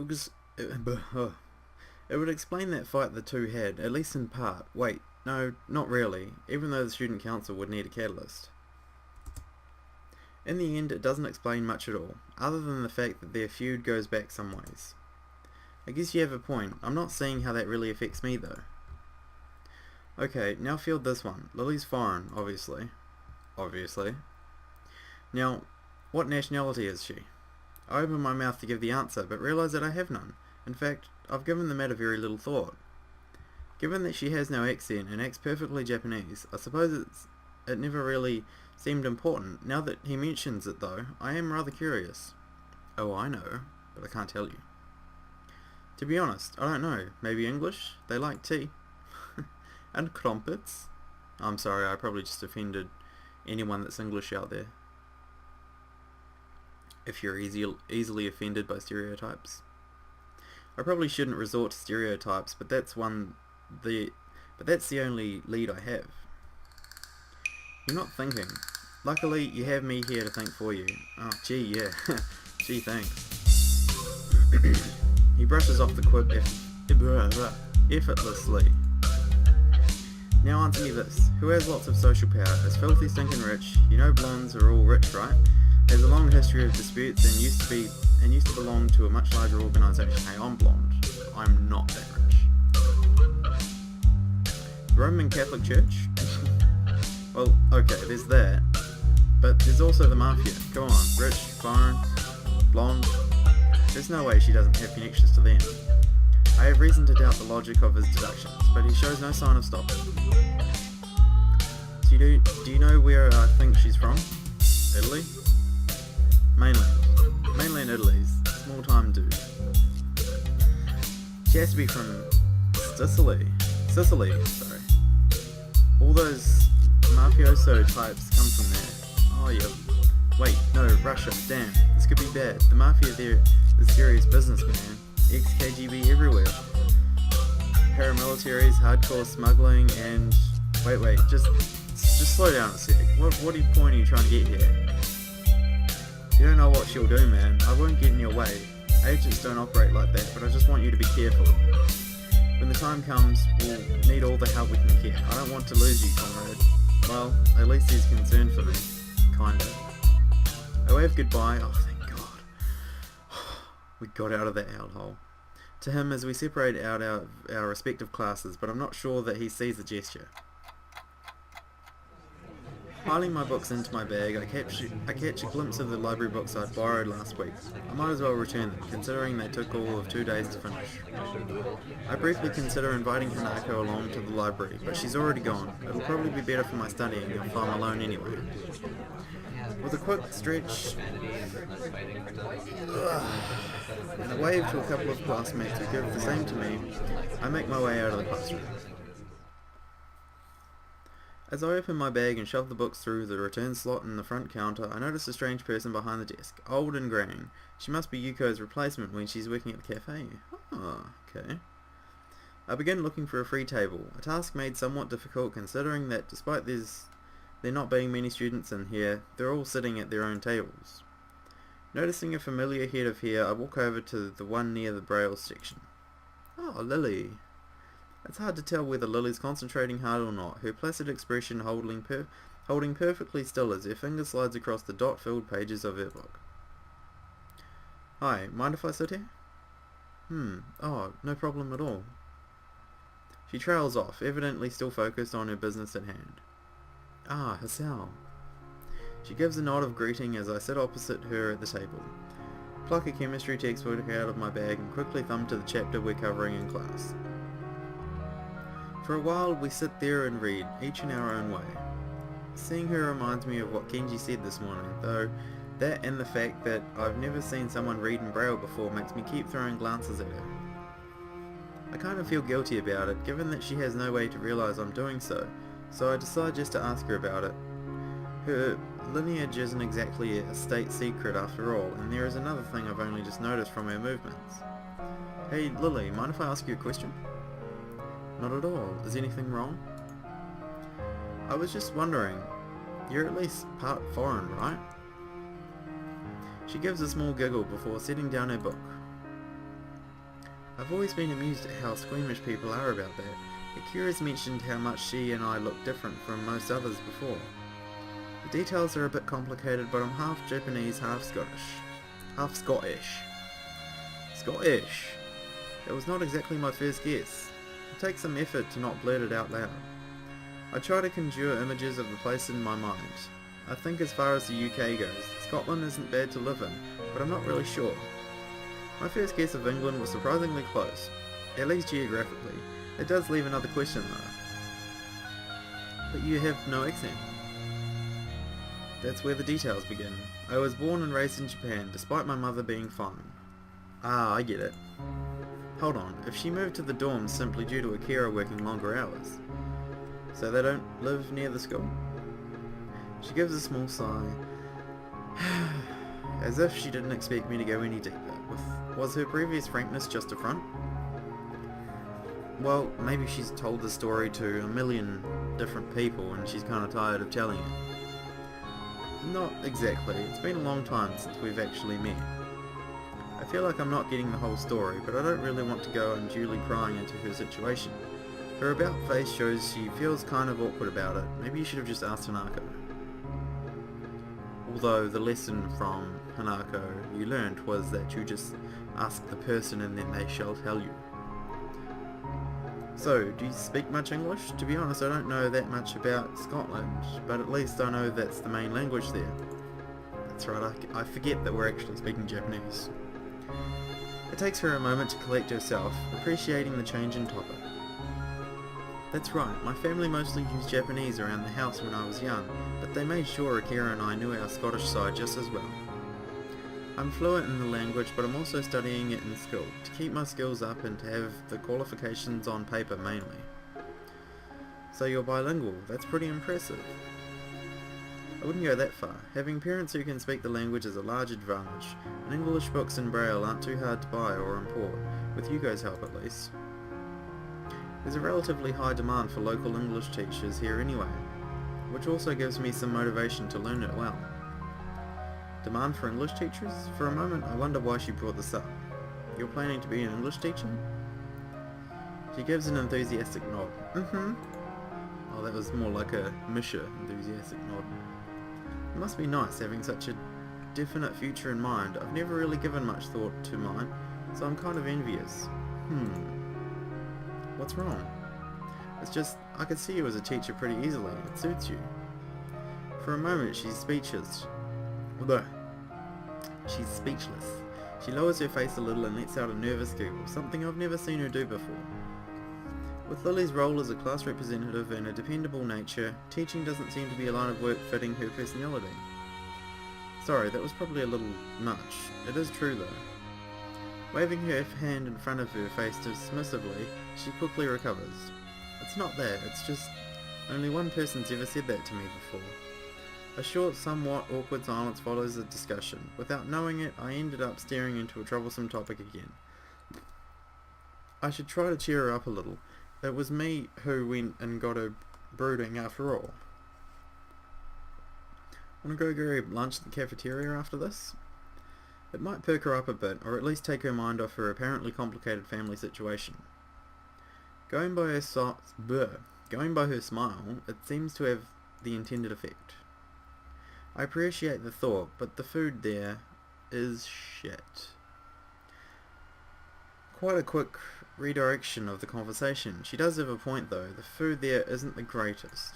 was, it would explain that fight the two had, at least in part. Wait, no, not really, even though the student council would need a catalyst. In the end, it doesn't explain much at all, other than the fact that their feud goes back some ways. I guess you have a point. I'm not seeing how that really affects me, though. Okay, now field this one. Lily's foreign, obviously. Obviously. Now, what nationality is she? I open my mouth to give the answer, but realise that I have none. In fact, I've given the matter very little thought. Given that she has no accent and acts perfectly Japanese, I suppose it never really seemed important. Now that he mentions it, though, I am rather curious. Oh, I know, but I can't tell you. To be honest, I don't know. Maybe English? They like tea. And crumpets? I'm sorry, I probably just offended anyone that's English out there. If you're easily offended by stereotypes. I probably shouldn't resort to stereotypes, but that's the only lead I have. You're not thinking. Luckily, you have me here to think for you. Oh, gee, yeah. Gee, thanks. He brushes off the quip effortlessly. Now answer me this. Who has lots of social power, is filthy stinking rich, you know blondes are all rich, right? Has a long history of disputes and used to belong to a much larger organisation. Hey, I'm blonde. I'm not that rich. Roman Catholic Church? Well, okay, there's that. But there's also the Mafia. Go on, rich, foreign, blonde. There's no way she doesn't have connections to them. I have reason to doubt the logic of his deductions, but he shows no sign of stopping. Do you know where I think she's from? Italy? Mainland Italy's small time dude. She has to be from Sicily, sorry. All those mafioso types come from there. Oh yeah. Wait, no, Russia, damn, this could be bad. The mafia there is serious business, man. Ex-KGB everywhere. Paramilitaries, hardcore smuggling, and... Wait, just slow down a sec. What point are you trying to get here? You don't know what she'll do, man. I won't get in your way. Agents don't operate like that, but I just want you to be careful. When the time comes, we'll need all the help we can get. I don't want to lose you, comrade. Well, at least he's concerned for me. Kinda. I wave goodbye. Oh, thank God. We got out of that hellhole. To him as we separate out our respective classes, but I'm not sure that he sees the gesture. Piling my books into my bag, I catch a glimpse of the library books I'd borrowed last week. I might as well return them, considering they took all of 2 days to finish. I briefly consider inviting Hanako along to the library, but she's already gone. It'll probably be better for my studying if I'm alone anyway. With a quick stretch and a wave to a couple of classmates who give the same to me, I make my way out of the classroom. As I open my bag and shove the books through the return slot in the front counter, I notice a strange person behind the desk, old and greying. She must be Yuko's replacement when she's working at the cafe. Oh, okay. I begin looking for a free table, a task made somewhat difficult considering that despite there not being many students in here, they're all sitting at their own tables. Noticing a familiar head of hair, I walk over to the one near the Braille section. Oh, Lily. It's hard to tell whether Lily's concentrating hard or not, her placid expression holding perfectly still as her finger slides across the dot-filled pages of her book. Hi, mind if I sit here? Oh, no problem at all. She trails off, evidently still focused on her business at hand. Ah, Hisao. She gives a nod of greeting as I sit opposite her at the table. Pluck a chemistry textbook out of my bag and quickly thumb to the chapter we're covering in class. For a while we sit there and read, each in our own way. Seeing her reminds me of what Kenji said this morning, though that and the fact that I've never seen someone read in Braille before makes me keep throwing glances at her. I kind of feel guilty about it, given that she has no way to realise I'm doing so I decide just to ask her about it. Her lineage isn't exactly a state secret after all, and there is another thing I've only just noticed from her movements. Hey Lily, mind if I ask you a question? Not at all. Is anything wrong? I was just wondering, you're at least part foreign, right? She gives a small giggle before setting down her book. I've always been amused at how squeamish people are about that. Akira's mentioned how much she and I look different from most others before. The details are a bit complicated, but I'm half Japanese, half Scottish. Half Scottish. Scottish! It was not exactly my first guess. It takes some effort to not blurt it out loud. I try to conjure images of the place in my mind. I think as far as the UK goes, Scotland isn't bad to live in, but I'm not really sure. My first guess of England was surprisingly close, at least geographically. It does leave another question though. But you have no accent. That's where the details begin. I was born and raised in Japan, despite my mother being fine. Ah, I get it. Hold on, if she moved to the dorms simply due to Akira working longer hours, so they don't live near the school? She gives a small sigh, as if she didn't expect me to go any deeper. Was her previous frankness just a front? Well, maybe she's told the story to a million different people and she's kind of tired of telling it. Not exactly. It's been a long time since we've actually met. I feel like I'm not getting the whole story, but I don't really want to go unduly prying into her situation. Her about face shows she feels kind of awkward about it. Maybe you should have just asked Hanako. Although the lesson from Hanako you learned was that you just ask the person and then they shall tell you. So, do you speak much English? To be honest, I don't know that much about Scotland, but at least I know that's the main language there. That's right, I forget that we're actually speaking Japanese. It takes her a moment to collect herself, appreciating the change in topic. That's right, my family mostly used Japanese around the house when I was young, but they made sure Akira and I knew our Scottish side just as well. I'm fluent in the language, but I'm also studying it in school, to keep my skills up and to have the qualifications on paper mainly. So you're bilingual, that's pretty impressive. I wouldn't go that far. Having parents who can speak the language is a large advantage, and English books in Braille aren't too hard to buy or import, with Yugo's help at least. There's a relatively high demand for local English teachers here anyway, which also gives me some motivation to learn it well. Demand for English teachers? For a moment I wonder why she brought this up. You're planning to be an English teacher? She gives an enthusiastic nod. Mm-hmm. Oh, that was more like a Misha enthusiastic nod. It must be nice having such a definite future in mind. I've never really given much thought to mine, so I'm kind of envious. What's wrong? It's just, I could see you as a teacher pretty easily. It suits you. For a moment she's speechless. She's speechless. She lowers her face a little and lets out a nervous giggle, something I've never seen her do before. With Lily's role as a class representative and a dependable nature, teaching doesn't seem to be a line of work fitting her personality. Sorry, that was probably a little much. It is true though. Waving her hand in front of her face dismissively, she quickly recovers. It's not that, it's just only one person's ever said that to me before. A short, somewhat awkward silence follows the discussion. Without knowing it, I ended up staring into a troublesome topic again. I should try to cheer her up a little. It was me who went and got her brooding after all. Want to go grab lunch at the cafeteria after this? It might perk her up a bit, or at least take her mind off her apparently complicated family situation. Going by her smile, it seems to have the intended effect. I appreciate the thought, but the food there is shit. Quite a quick redirection of the conversation. She does have a point though, the food there isn't the greatest.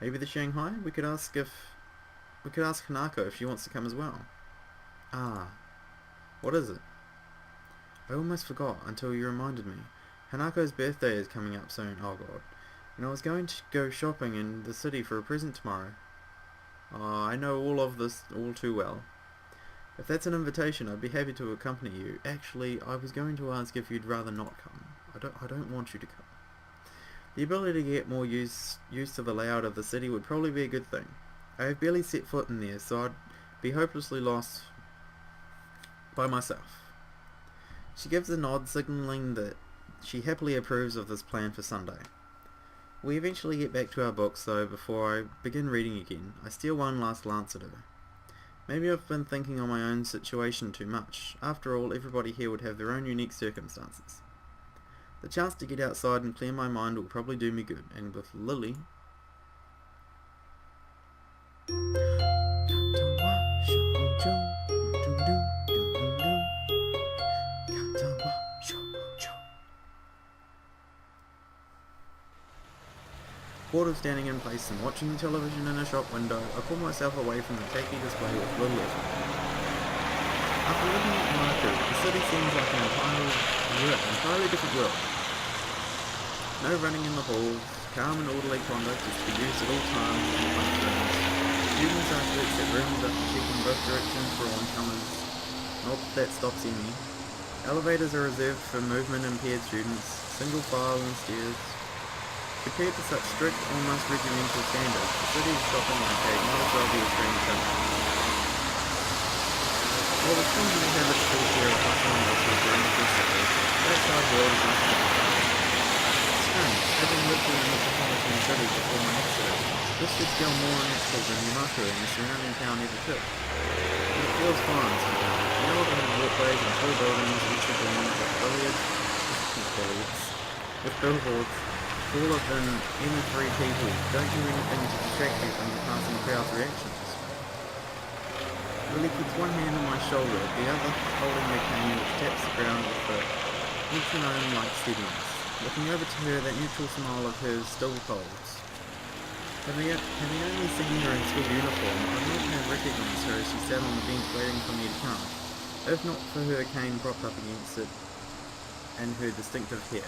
Maybe the Shanghai? We could ask Hanako if she wants to come as well. Ah, what is it? I almost forgot until you reminded me. Hanako's birthday is coming up soon, oh god. And I was going to go shopping in the city for a present tomorrow. I know all of this all too well. If that's an invitation, I'd be happy to accompany you. Actually, I was going to ask if you'd rather not come. I don't want you to come. The ability to get more used to the layout of the city would probably be a good thing. I have barely set foot in there, so I'd be hopelessly lost by myself. She gives a nod, signalling that she happily approves of this plan for Sunday. We eventually get back to our books, though before I begin reading again, I steal one last glance at her. Maybe I've been thinking on my own situation too much. After all, everybody here would have their own unique circumstances. The chance to get outside and clear my mind will probably do me good, and with Lily... Katawa Shoujo, Katawa Shoujo. Bored of standing in place and watching the television in a shop window, I pull myself away from the tacky display with little effort. After living at Yamaku, the city seems like an entirely different world. No running in the halls, calm and orderly conduct is to be used at all times in classrooms. Students are to exit rooms after checking both directions for oncomers. Not that that stops any. Elevators are reserved for movement-impaired students, single file and stairs. Compared to such strict, almost regimental standards, the city's shopping arcade might as well be a strange country. While the schools may have its full share of hustle and bustle during the city, the outside world is not strange. Having lived in a metropolitan city before my accident, this should feel more natural than Yamaku and the surrounding town ever could. And it feels fine somehow. The elevated walkways and tall buildings, each adorned with billboards, full of them any three people, don't do anything to distract you from the passing crowd's reactions. Lily keeps one hand on my shoulder, the other holding her cane which taps the ground with a metronome-like steadiness. Looking over to her, that neutral smile of hers still holds. Having only seen her in school uniform, I might have recognised her as she sat on the bench waiting for me to come, if not for her cane propped up against it and her distinctive hair.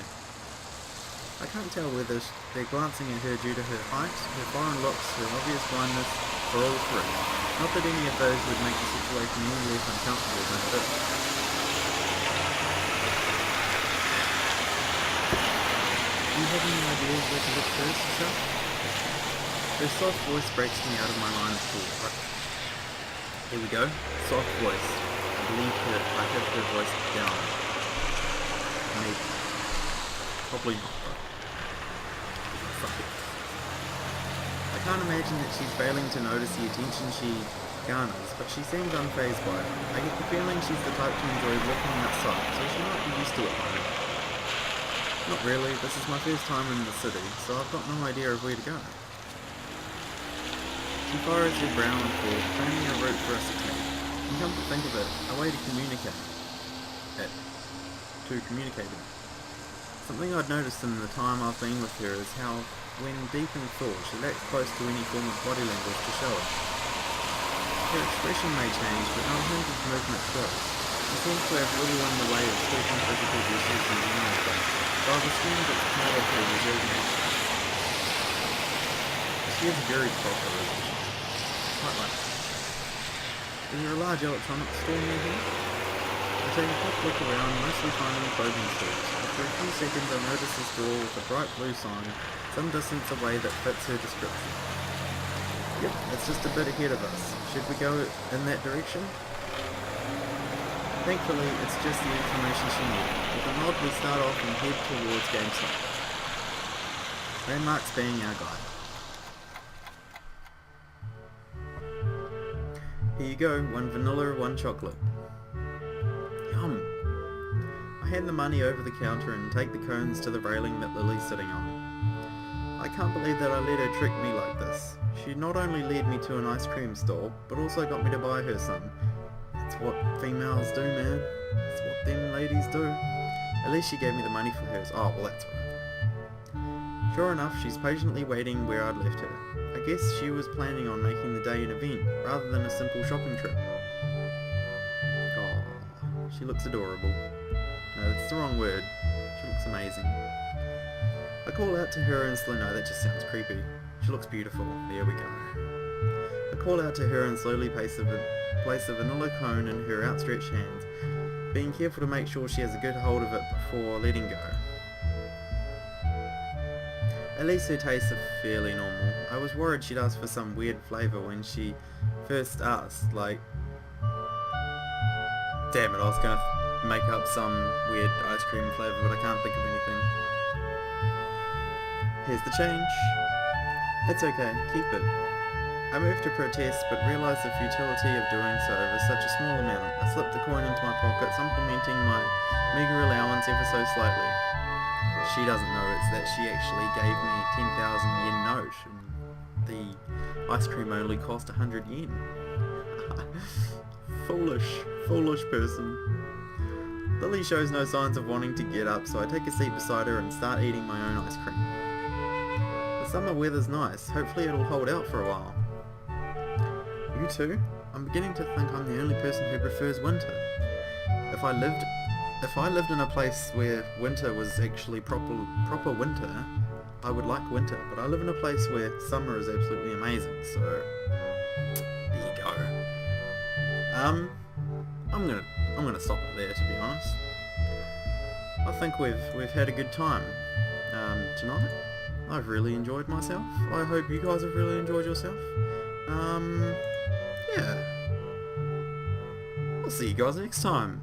I can't tell whether they're glancing at her due to her height, her foreign looks, her obvious blindness, or all three. Not that any of those would make the situation any less uncomfortable than it is. Do you have any ideas where to look first, Hisao? Her soft voice breaks me out of my line of thought. Here we go. Soft voice. I believe I have her voice down. Maybe. Probably not, though. I can't imagine that she's failing to notice the attention she garners, but she seems unfazed by it. I get the feeling she's the type to enjoy walking outside, so she might be used to it by now. Not really, this is my first time in the city, so I've got no idea of where to go. She furrows her brow and thought, planning a route for us to take. And come to think of it, a way to communicate it. Something I'd noticed in the time I've been with her is how, when deep in thought, she lacks close to any form of body language to show it. Her expression may change, but no hint of movement shows. She seems to have little in the way of certain physical gestures in general, so I've assumed it's part of her reserved nature. She is very proper, isn't she? Quite right. Is there a large electronics store near here? I take a quick look around, mostly finding clothing stores. After a few seconds I notice this door with a bright blue sign, some distance away that fits her description. Yep, it's just a bit ahead of us. Should we go in that direction? Thankfully, it's just the information she needed. With a nod, we start off and head towards GameStop. Landmarks being our guide. Here you go, one vanilla, one chocolate. Yum! I hand the money over the counter and take the cones to the railing that Lily's sitting on. I can't believe that I let her trick me like this. She not only led me to an ice cream stall, but also got me to buy her some. That's what females do, man. That's what them ladies do. At least she gave me the money for hers. Oh, well that's right. Sure enough, she's patiently waiting where I'd left her. I guess she was planning on making the day an event, rather than a simple shopping trip. Oh, she looks adorable. No, that's the wrong word. She looks amazing. I call out to her and slowly, no, that just sounds creepy. She looks beautiful. There we go. I call out to her and slowly place a vanilla cone in her outstretched hands, being careful to make sure she has a good hold of it before letting go. At least her tastes are fairly normal. I was worried she'd ask for some weird flavour when she first asked, like... Damn it, I was gonna make up some weird ice cream flavour, but I can't think of anything. Here's the change. It's okay, keep it. I moved to protest, but realised the futility of doing so over such a small amount. I slipped the coin into my pocket, supplementing my meagre allowance ever so slightly. She doesn't know it's that she actually gave me a 10,000 yen note, and the ice cream only cost 100 yen. Foolish person. Lily shows no signs of wanting to get up, so I take a seat beside her and start eating my own ice cream. The summer weather's nice. Hopefully it'll hold out for a while. You too? I'm beginning to think I'm the only person who prefers winter. If I lived in a place where winter was actually proper winter, I would like winter, but I live in a place where summer is absolutely amazing, so there you go. I'm gonna stop it there, to be honest. I think we've had a good time tonight. I've really enjoyed myself. I hope you guys have really enjoyed yourself. Yeah. I'll see you guys next time.